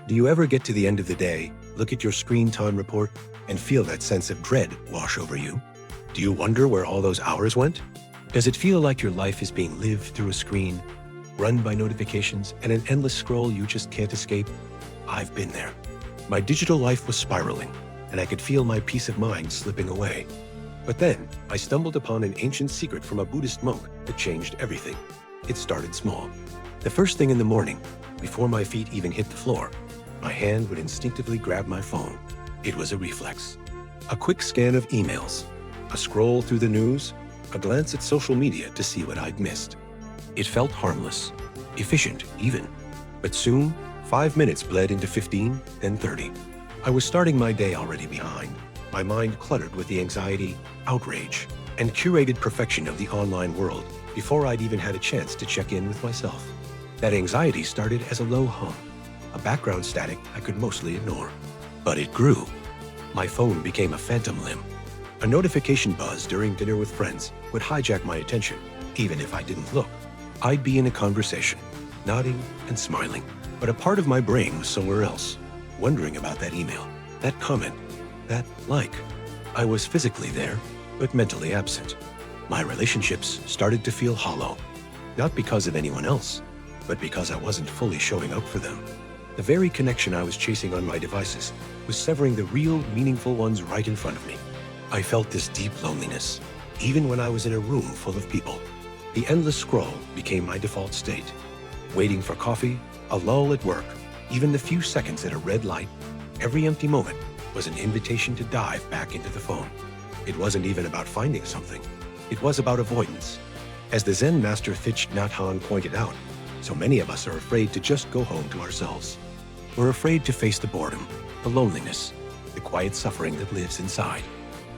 Do you ever get to the end of the day, look at your screen time report, and feel that sense of dread wash over you? Do you wonder where all those hours went? Does it feel like your life is being lived through a screen, run by notifications and an endless scroll you just can't escape? I've been there. My digital life was spiraling, and I could feel my peace of mind slipping away. But then, I stumbled upon an ancient secret from a Buddhist monk that changed everything. It started small. The first thing in the morning, before my feet even hit the floor, my hand would instinctively grab my phone. It was a reflex. A quick scan of emails, a scroll through the news, a glance at social media to see what I'd missed. It felt harmless, efficient even. But soon, 5 minutes bled into 15, then 30. I was starting my day already behind, my mind cluttered with the anxiety, outrage, and curated perfection of the online world before I'd even had a chance to check in with myself. That anxiety started as a low hum, a background static I could mostly ignore. But it grew. My phone became a phantom limb. A notification buzz during dinner with friends would hijack my attention, even if I didn't look. I'd be in a conversation, nodding and smiling, but a part of my brain was somewhere else, wondering about that email, that comment, that like. I was physically there, but mentally absent. My relationships started to feel hollow, not because of anyone else, but because I wasn't fully showing up for them. The very connection I was chasing on my devices was severing the real, meaningful ones right in front of me. I felt this deep loneliness, even when I was in a room full of people. The endless scroll became my default state. Waiting for coffee, a lull at work, even the few seconds at a red light, every empty moment was an invitation to dive back into the phone. It wasn't even about finding something. It was about avoidance. As the Zen master Thich Nhat Hanh pointed out, so many of us are afraid to just go home to ourselves. We're afraid to face the boredom, the loneliness, the quiet suffering that lives inside.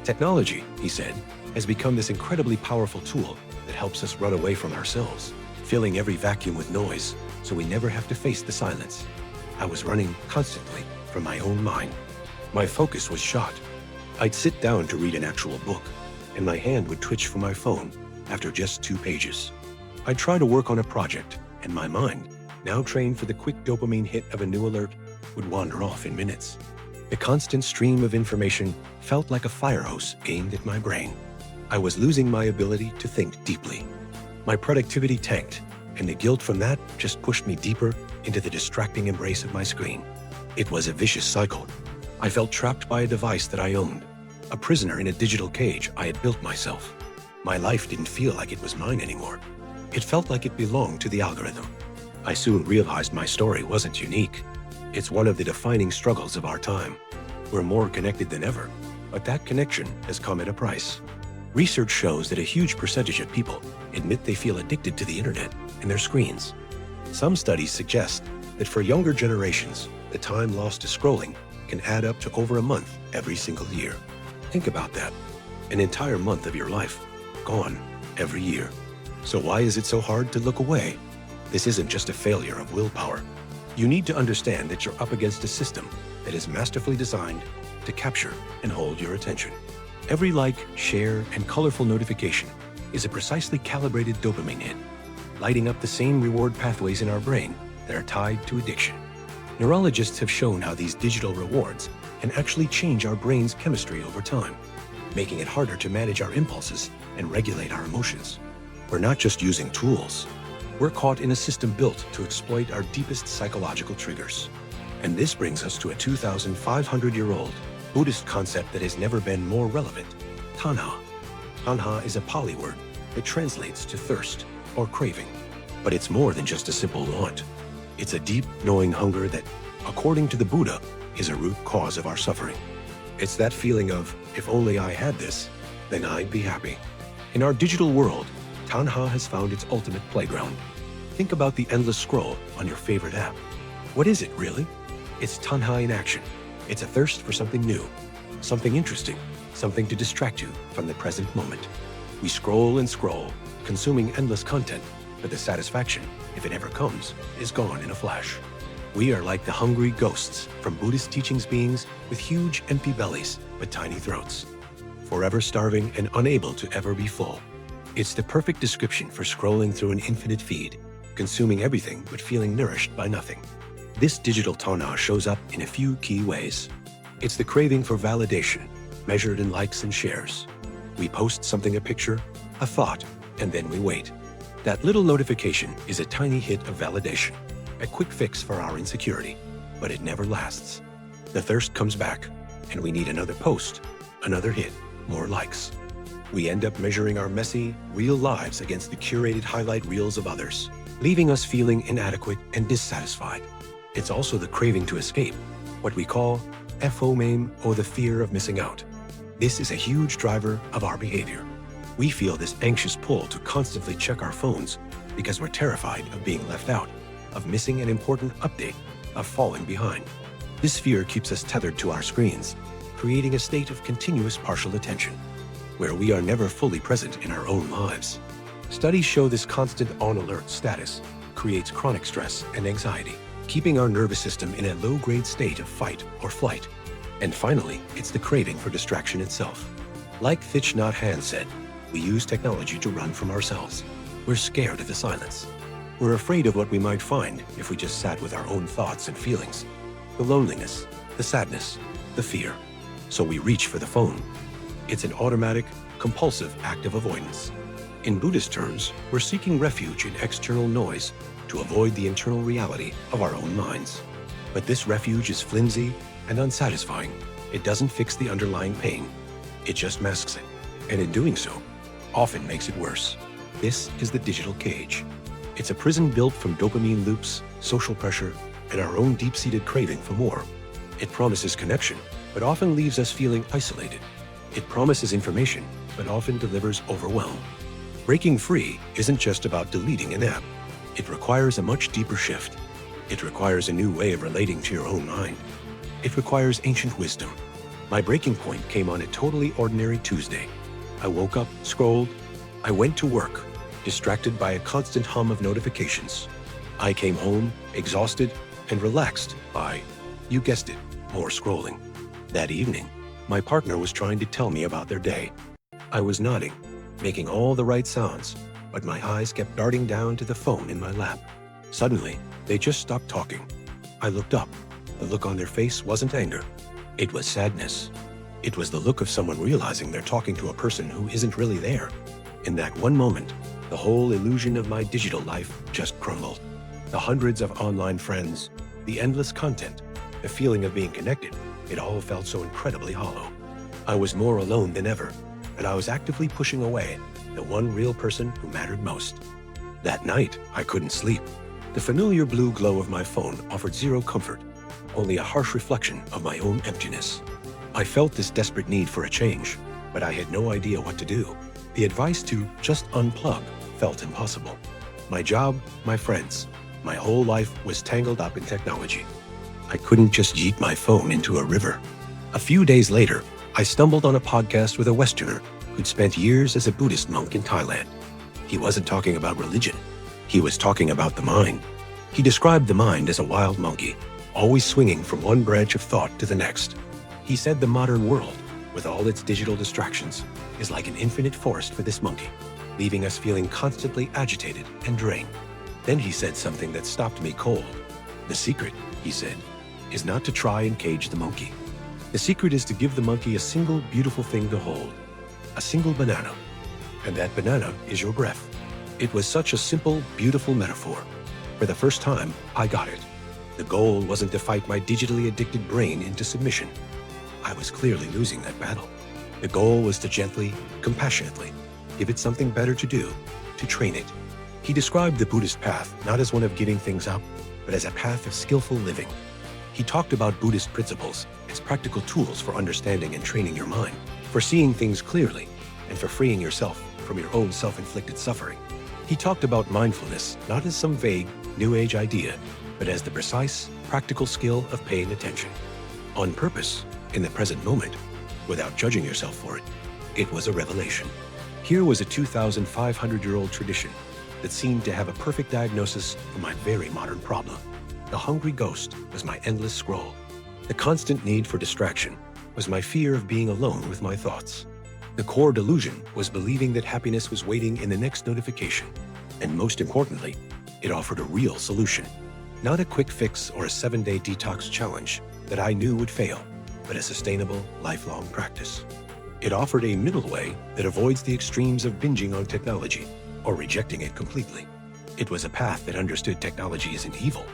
Technology, he said, has become this incredibly powerful tool that helps us run away from ourselves, filling every vacuum with noise so we never have to face the silence. I was running constantly from my own mind. My focus was shot. I'd sit down to read an actual book, and my hand would twitch for my phone after just 2 pages. I'd try to work on a project, and my mind, now trained for the quick dopamine hit of a new alert, would wander off in minutes. The constant stream of information felt like a fire hose aimed at my brain. I was losing my ability to think deeply. My productivity tanked, and the guilt from that just pushed me deeper into the distracting embrace of my screen. It was a vicious cycle. I felt trapped by a device that I owned, a prisoner in a digital cage I had built myself. My life didn't feel like it was mine anymore. It felt like it belonged to the algorithm. I soon realized my story wasn't unique. It's one of the defining struggles of our time. We're more connected than ever, but that connection has come at a price. Research shows that a huge percentage of people admit they feel addicted to the internet and their screens. Some studies suggest that for younger generations, the time lost to scrolling can add up to over a month every single year. Think about that. An entire month of your life, gone every year. So why is it so hard to look away? This isn't just a failure of willpower. You need to understand that you're up against a system that is masterfully designed to capture and hold your attention. Every like, share, and colorful notification is a precisely calibrated dopamine hit, lighting up the same reward pathways in our brain that are tied to addiction. Neurologists have shown how these digital rewards can actually change our brain's chemistry over time, making it harder to manage our impulses and regulate our emotions. We're not just using tools. We're caught in a system built to exploit our deepest psychological triggers. And this brings us to a 2,500-year-old Buddhist concept that has never been more relevant: Tanha. Tanha is a Pali word that translates to thirst or craving. But it's more than just a simple want. It's a deep, knowing hunger that, according to the Buddha, is a root cause of our suffering. It's that feeling of, if only I had this, then I'd be happy. In our digital world, Tanha has found its ultimate playground. Think about the endless scroll on your favorite app. What is it, really? It's Tanha in action. It's a thirst for something new, something interesting, something to distract you from the present moment. We scroll and scroll, consuming endless content, but the satisfaction, if it ever comes, is gone in a flash. We are like the hungry ghosts from Buddhist teachings beings with huge empty bellies but tiny throats, forever starving and unable to ever be full. It's the perfect description for scrolling through an infinite feed, consuming everything but feeling nourished by nothing. This digital Tanha shows up in a few key ways. It's the craving for validation, measured in likes and shares. We post something, a picture, a thought, and then we wait. That little notification is a tiny hit of validation, a quick fix for our insecurity, but it never lasts. The thirst comes back, and we need another post, another hit, more likes. We end up measuring our messy, real lives against the curated highlight reels of others, leaving us feeling inadequate and dissatisfied. It's also the craving to escape, what we call FOMO, or the fear of missing out. This is a huge driver of our behavior. We feel this anxious pull to constantly check our phones because we're terrified of being left out, of missing an important update, of falling behind. This fear keeps us tethered to our screens, creating a state of continuous partial attention, where we are never fully present in our own lives. Studies show this constant on-alert status creates chronic stress and anxiety, keeping our nervous system in a low-grade state of fight or flight. And finally, it's the craving for distraction itself. Like Thich Nhat Hanh said, we use technology to run from ourselves. We're scared of the silence. We're afraid of what we might find if we just sat with our own thoughts and feelings, the loneliness, the sadness, the fear. So we reach for the phone. It's an automatic, compulsive act of avoidance. In Buddhist terms, we're seeking refuge in external noise to avoid the internal reality of our own minds. But this refuge is flimsy and unsatisfying. It doesn't fix the underlying pain. It just masks it, and in doing so, often makes it worse. This is the digital cage. It's a prison built from dopamine loops, social pressure, and our own deep-seated craving for more. It promises connection, but often leaves us feeling isolated. It promises information, but often delivers overwhelm. Breaking free isn't just about deleting an app. It requires a much deeper shift. It requires a new way of relating to your own mind. It requires ancient wisdom. My breaking point came on a totally ordinary Tuesday. I woke up, scrolled. I went to work, distracted by a constant hum of notifications. I came home, exhausted and relaxed by, you guessed it, more scrolling. That evening, my partner was trying to tell me about their day. I was nodding, making all the right sounds, but my eyes kept darting down to the phone in my lap. Suddenly, they just stopped talking. I looked up. The look on their face wasn't anger. It was sadness. It was the look of someone realizing they're talking to a person who isn't really there. In that one moment, the whole illusion of my digital life just crumbled. The hundreds of online friends, the endless content, the feeling of being connected, it all felt so incredibly hollow. I was more alone than ever, and I was actively pushing away the one real person who mattered most. That night, I couldn't sleep. The familiar blue glow of my phone offered zero comfort, only a harsh reflection of my own emptiness. I felt this desperate need for a change, but I had no idea what to do. The advice to just unplug felt impossible. My job, my friends, my whole life was tangled up in technology. I couldn't just yeet my phone into a river. A few days later, I stumbled on a podcast with a Westerner who'd spent years as a Buddhist monk in Thailand. He wasn't talking about religion. He was talking about the mind. He described the mind as a wild monkey, always swinging from one branch of thought to the next. He said the modern world, with all its digital distractions, is like an infinite forest for this monkey, leaving us feeling constantly agitated and drained. Then he said something that stopped me cold. The secret, he said, is not to try and cage the monkey. The secret is to give the monkey a single beautiful thing to hold, a single banana. And that banana is your breath. It was such a simple, beautiful metaphor. For the first time, I got it. The goal wasn't to fight my digitally addicted brain into submission. I was clearly losing that battle. The goal was to gently, compassionately, give it something better to do, to train it. He described the Buddhist path not as one of giving things up, but as a path of skillful living. He talked about Buddhist principles as practical tools for understanding and training your mind, for seeing things clearly, and for freeing yourself from your own self-inflicted suffering. He talked about mindfulness not as some vague, New Age idea, but as the precise, practical skill of paying attention. On purpose, in the present moment, without judging yourself for it. It was a revelation. Here was a 2,500-year-old tradition that seemed to have a perfect diagnosis for my very modern problem. The hungry ghost was my endless scroll. The constant need for distraction was my fear of being alone with my thoughts. The core delusion was believing that happiness was waiting in the next notification. And most importantly, it offered a real solution. Not a quick fix or a 7-day detox challenge that I knew would fail, but a sustainable, lifelong practice. It offered a middle way that avoids the extremes of binging on technology or rejecting it completely. It was a path that understood technology isn't evil,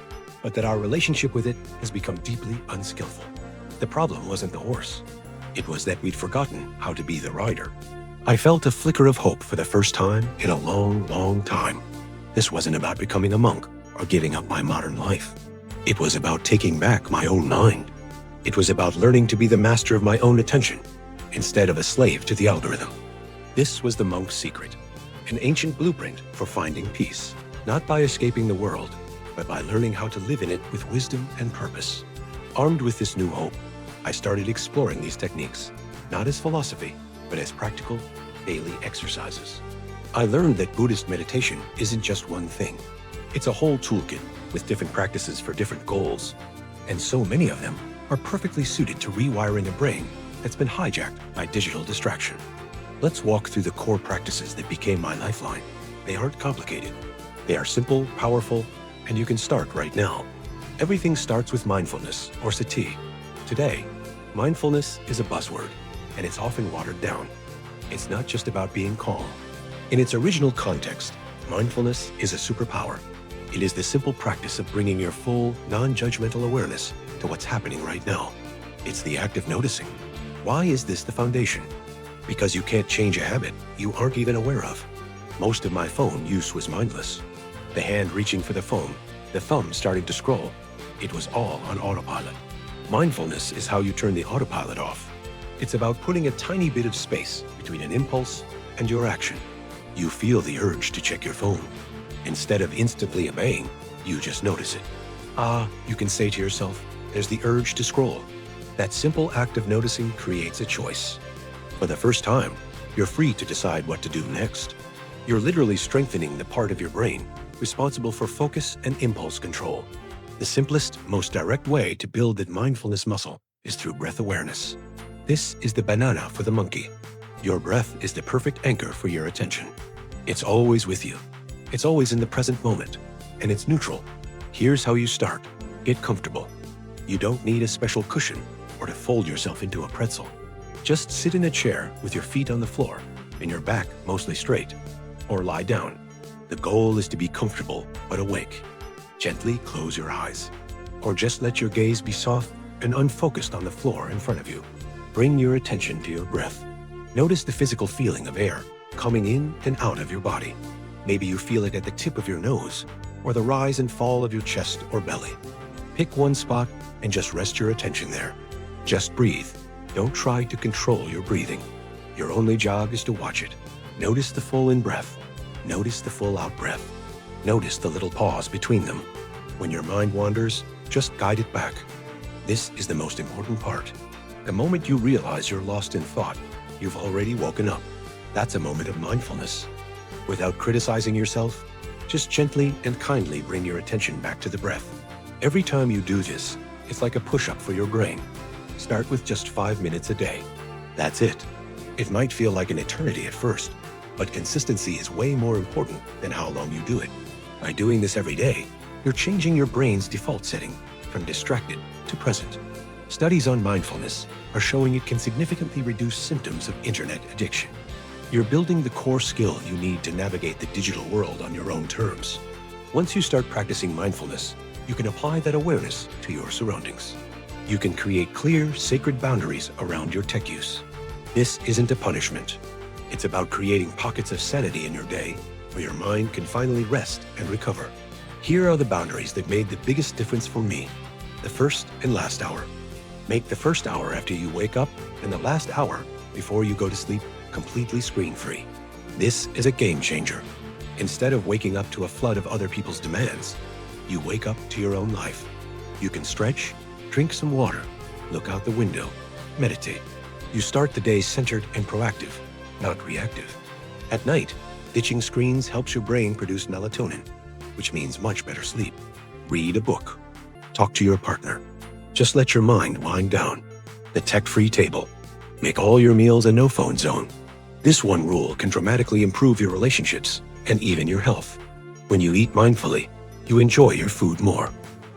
but that our relationship with it has become deeply unskillful. The problem wasn't the horse. It was that we'd forgotten how to be the rider. I felt a flicker of hope for the first time in a long, long time. This wasn't about becoming a monk or giving up my modern life. It was about taking back my own mind. It was about learning to be the master of my own attention instead of a slave to the algorithm. This was the monk's secret, an ancient blueprint for finding peace, not by escaping the world, but by learning how to live in it with wisdom and purpose. Armed with this new hope, I started exploring these techniques, not as philosophy, but as practical, daily exercises. I learned that Buddhist meditation isn't just one thing. It's a whole toolkit with different practices for different goals, and so many of them are perfectly suited to rewiring a brain that's been hijacked by digital distraction. Let's walk through the core practices that became my lifeline. They aren't complicated. They are simple, powerful, and you can start right now. Everything starts with mindfulness, or sati. Today, mindfulness is a buzzword, and it's often watered down. It's not just about being calm. In its original context, mindfulness is a superpower. It is the simple practice of bringing your full, non-judgmental awareness to what's happening right now. It's the act of noticing. Why is this the foundation? Because you can't change a habit you aren't even aware of. Most of my phone use was mindless. The hand reaching for the phone, the thumb starting to scroll. It was all on autopilot. Mindfulness is how you turn the autopilot off. It's about putting a tiny bit of space between an impulse and your action. You feel the urge to check your phone. Instead of instantly obeying, you just notice it. You can say to yourself, there's the urge to scroll. That simple act of noticing creates a choice. For the first time, you're free to decide what to do next. You're literally strengthening the part of your brain responsible for focus and impulse control. The simplest, most direct way to build that mindfulness muscle is through breath awareness. This is the banana for the monkey. Your breath is the perfect anchor for your attention. It's always with you. It's always in the present moment, and it's neutral. Here's how you start. Get comfortable. You don't need a special cushion or to fold yourself into a pretzel. Just sit in a chair with your feet on the floor and your back mostly straight, or lie down. The goal is to be comfortable but awake. Gently close your eyes, or just let your gaze be soft and unfocused on the floor in front of you. Bring your attention to your breath. Notice the physical feeling of air coming in and out of your body. Maybe you feel it at the tip of your nose, or the rise and fall of your chest or belly. Pick one spot and just rest your attention there. Just breathe. Don't try to control your breathing. Your only job is to watch it. Notice the full in-breath. Notice the full out-breath. Notice the little pause between them. When your mind wanders, just guide it back. This is the most important part. The moment you realize you're lost in thought, you've already woken up. That's a moment of mindfulness. Without criticizing yourself, just gently and kindly bring your attention back to the breath. Every time you do this, it's like a push-up for your brain. Start with just 5 minutes a day. That's it. It might feel like an eternity at first, but consistency is way more important than how long you do it. By doing this every day, you're changing your brain's default setting from distracted to present. Studies on mindfulness are showing it can significantly reduce symptoms of internet addiction. You're building the core skill you need to navigate the digital world on your own terms. Once you start practicing mindfulness, you can apply that awareness to your surroundings. You can create clear, sacred boundaries around your tech use. This isn't a punishment. It's about creating pockets of sanity in your day where your mind can finally rest and recover. Here are the boundaries that made the biggest difference for me. The first and last hour. Make the first hour after you wake up and the last hour before you go to sleep completely screen-free. This is a game changer. Instead of waking up to a flood of other people's demands, you wake up to your own life. You can stretch, drink some water, look out the window, meditate. You start the day centered and proactive, not reactive. At night, ditching screens helps your brain produce melatonin, which means much better sleep. Read a book. Talk to your partner. Just let your mind wind down. The tech-free table. Make all your meals a no-phone zone. This one rule can dramatically improve your relationships and even your health. When you eat mindfully, you enjoy your food more.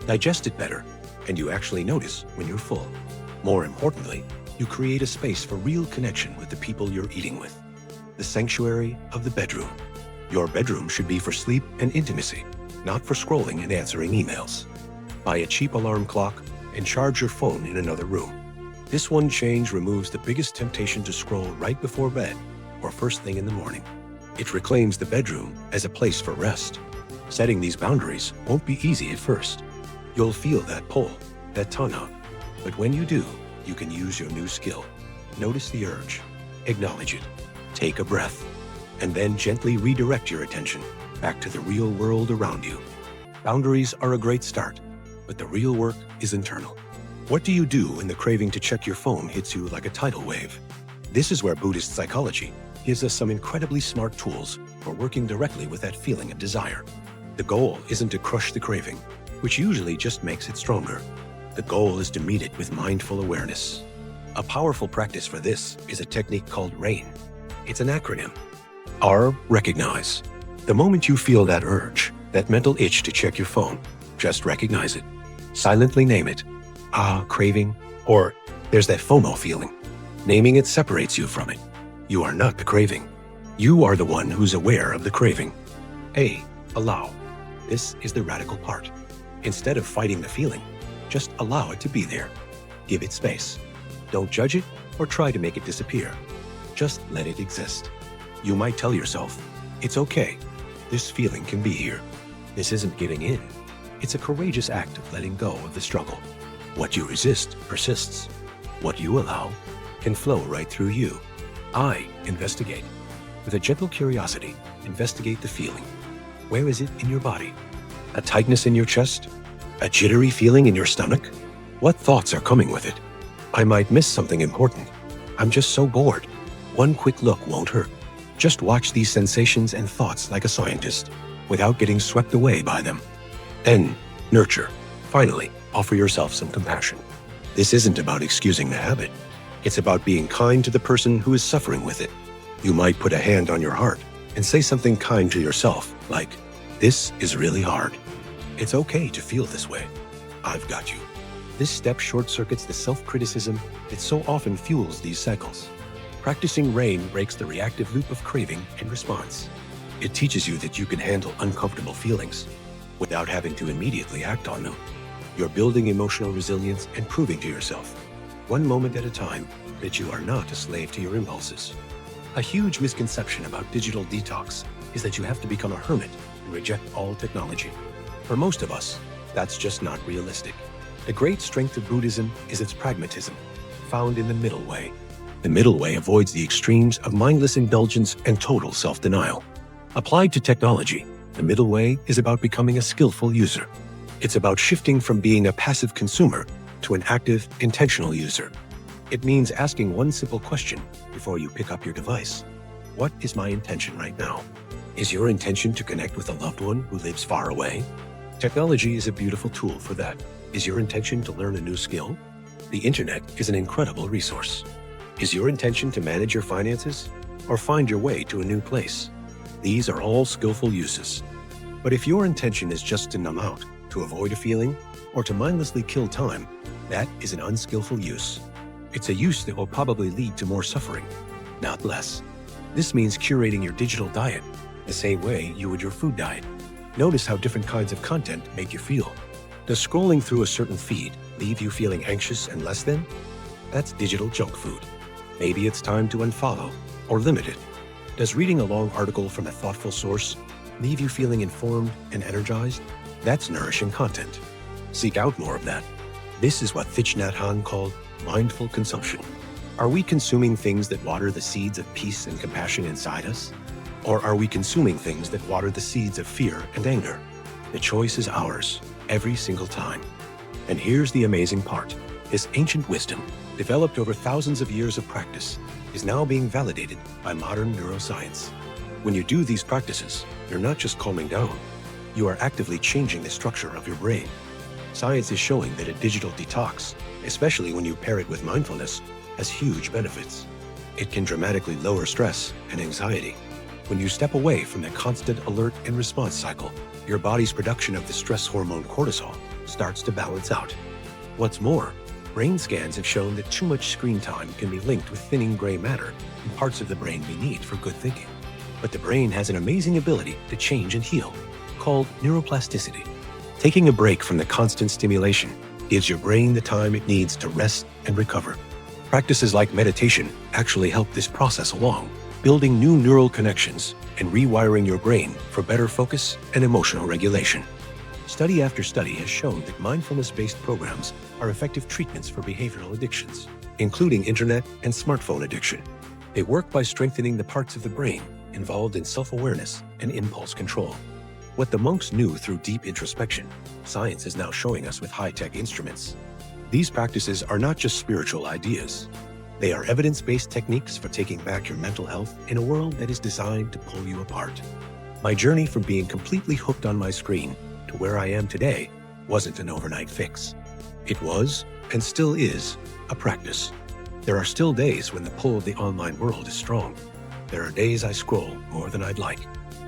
digest it better, and you actually notice when you're full. More importantly, you create a space for real connection with the people you're eating with. The sanctuary of the bedroom. Your bedroom should be for sleep and intimacy, not for scrolling and answering emails. Buy a cheap alarm clock and charge your phone in another room. This one change removes the biggest temptation to scroll right before bed or first thing in the morning. It reclaims the bedroom as a place for rest. Setting these boundaries won't be easy at first. You'll feel that pull, that tanha. But when you do, you can use your new skill. Notice the urge, acknowledge it, take a breath, and then gently redirect your attention back to the real world around you. Boundaries are a great start, but the real work is internal. What do you do when the craving to check your phone hits you like a tidal wave? This is where Buddhist psychology gives us some incredibly smart tools for working directly with that feeling of desire. The goal isn't to crush the craving, which usually just makes it stronger. The goal is to meet it with mindful awareness. A powerful practice for this is a technique called R.A.I.N. It's an acronym. R, recognize. The moment you feel that urge, that mental itch to check your phone, just recognize it. Silently name it. Craving. Or there's that FOMO feeling. Naming it separates you from it. You are not the craving. You are the one who's aware of the craving. A, allow. This is the radical part. Instead of fighting the feeling, just allow it to be there. Give it space. Don't judge it or try to make it disappear. Just let it exist. You might tell yourself, it's okay. This feeling can be here. This isn't giving in. It's a courageous act of letting go of the struggle. What you resist persists. What you allow can flow right through you. Investigate. With a gentle curiosity, investigate the feeling. Where is it in your body? A tightness in your chest? A jittery feeling in your stomach? What thoughts are coming with it? I might miss something important. I'm just so bored. One quick look won't hurt. Just watch these sensations and thoughts like a scientist, without getting swept away by them. Then, nurture. Finally, offer yourself some compassion. This isn't about excusing the habit. It's about being kind to the person who is suffering with it. You might put a hand on your heart and say something kind to yourself, like, "This is really hard. It's okay to feel this way. I've got you." This step short-circuits the self-criticism that so often fuels these cycles. Practicing R.A.I.N breaks the reactive loop of craving and response. It teaches you that you can handle uncomfortable feelings without having to immediately act on them. You're building emotional resilience and proving to yourself, one moment at a time, that you are not a slave to your impulses. A huge misconception about digital detox is that you have to become a hermit and reject all technology. For most of us, that's just not realistic. The great strength of Buddhism is its pragmatism, found in the middle way. The middle way avoids the extremes of mindless indulgence and total self-denial. Applied to technology, the middle way is about becoming a skillful user. It's about shifting from being a passive consumer to an active, intentional user. It means asking one simple question before you pick up your device. What is my intention right now? Is your intention to connect with a loved one who lives far away? Technology is a beautiful tool for that. Is your intention to learn a new skill? The internet is an incredible resource. Is your intention to manage your finances or find your way to a new place? These are all skillful uses. But if your intention is just to numb out, to avoid a feeling, or to mindlessly kill time, that is an unskillful use. It's a use that will probably lead to more suffering, not less. This means curating your digital diet the same way you would your food diet. Notice how different kinds of content make you feel. Does scrolling through a certain feed leave you feeling anxious and less than? That's digital junk food. Maybe it's time to unfollow or limit it. Does reading a long article from a thoughtful source leave you feeling informed and energized? That's nourishing content. Seek out more of that. This is what Thich Nhat Hanh called mindful consumption. Are we consuming things that water the seeds of peace and compassion inside us? Or are we consuming things that water the seeds of fear and anger? The choice is ours, every single time. And here's the amazing part. This ancient wisdom, developed over thousands of years of practice, is now being validated by modern neuroscience. When you do these practices, you're not just calming down, you are actively changing the structure of your brain. Science is showing that a digital detox, especially when you pair it with mindfulness, has huge benefits. It can dramatically lower stress and anxiety. When you step away from the constant alert and response cycle, your body's production of the stress hormone cortisol starts to balance out. What's more, brain scans have shown that too much screen time can be linked with thinning gray matter in parts of the brain we need for good thinking. But the brain has an amazing ability to change and heal, called neuroplasticity. Taking a break from the constant stimulation gives your brain the time it needs to rest and recover. Practices like meditation actually help this process along, building new neural connections and rewiring your brain for better focus and emotional regulation. Study after study has shown that mindfulness-based programs are effective treatments for behavioral addictions, including internet and smartphone addiction. They work by strengthening the parts of the brain involved in self-awareness and impulse control. What the monks knew through deep introspection, science is now showing us with high-tech instruments. These practices are not just spiritual ideas. They are evidence-based techniques for taking back your mental health in a world that is designed to pull you apart. My journey from being completely hooked on my screen to where I am today wasn't an overnight fix. It was, and still is, a practice. There are still days when the pull of the online world is strong. There are days I scroll more than I'd like.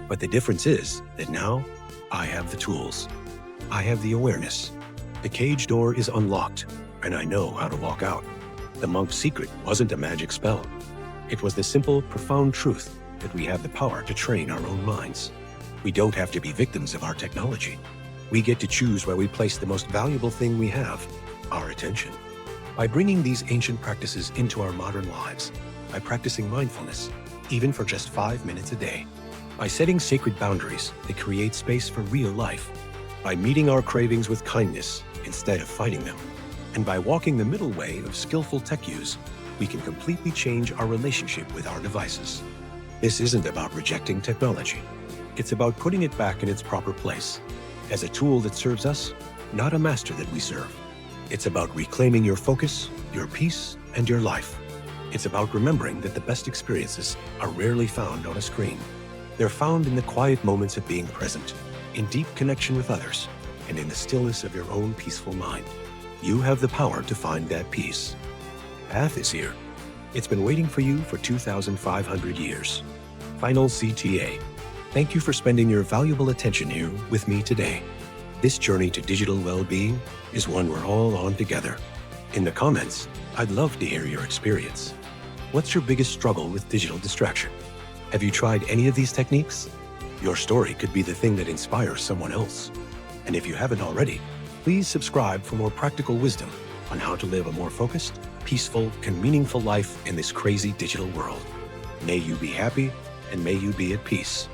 But the difference is that now I have the tools. I have the awareness. The cage door is unlocked, and I know how to walk out. The monk's secret wasn't a magic spell. It was the simple, profound truth that we have the power to train our own minds. We don't have to be victims of our technology. We get to choose where we place the most valuable thing we have, our attention. By bringing these ancient practices into our modern lives, by practicing mindfulness, even for just 5 minutes a day, by setting sacred boundaries that create space for real life, by meeting our cravings with kindness instead of fighting them, and by walking the middle way of skillful tech use, we can completely change our relationship with our devices. This isn't about rejecting technology. It's about putting it back in its proper place, as a tool that serves us, not a master that we serve. It's about reclaiming your focus, your peace, and your life. It's about remembering that the best experiences are rarely found on a screen. They're found in the quiet moments of being present, in deep connection with others, and in the stillness of your own peaceful mind. You have the power to find that peace. Path is here. It's been waiting for you for 2,500 years. Final CTA. Thank you for spending your valuable attention here with me today. This journey to digital well-being is one we're all on together. In the comments, I'd love to hear your experience. What's your biggest struggle with digital distraction? Have you tried any of these techniques? Your story could be the thing that inspires someone else. And if you haven't already, please subscribe for more practical wisdom on how to live a more focused, peaceful, and meaningful life in this crazy digital world. May you be happy, and may you be at peace.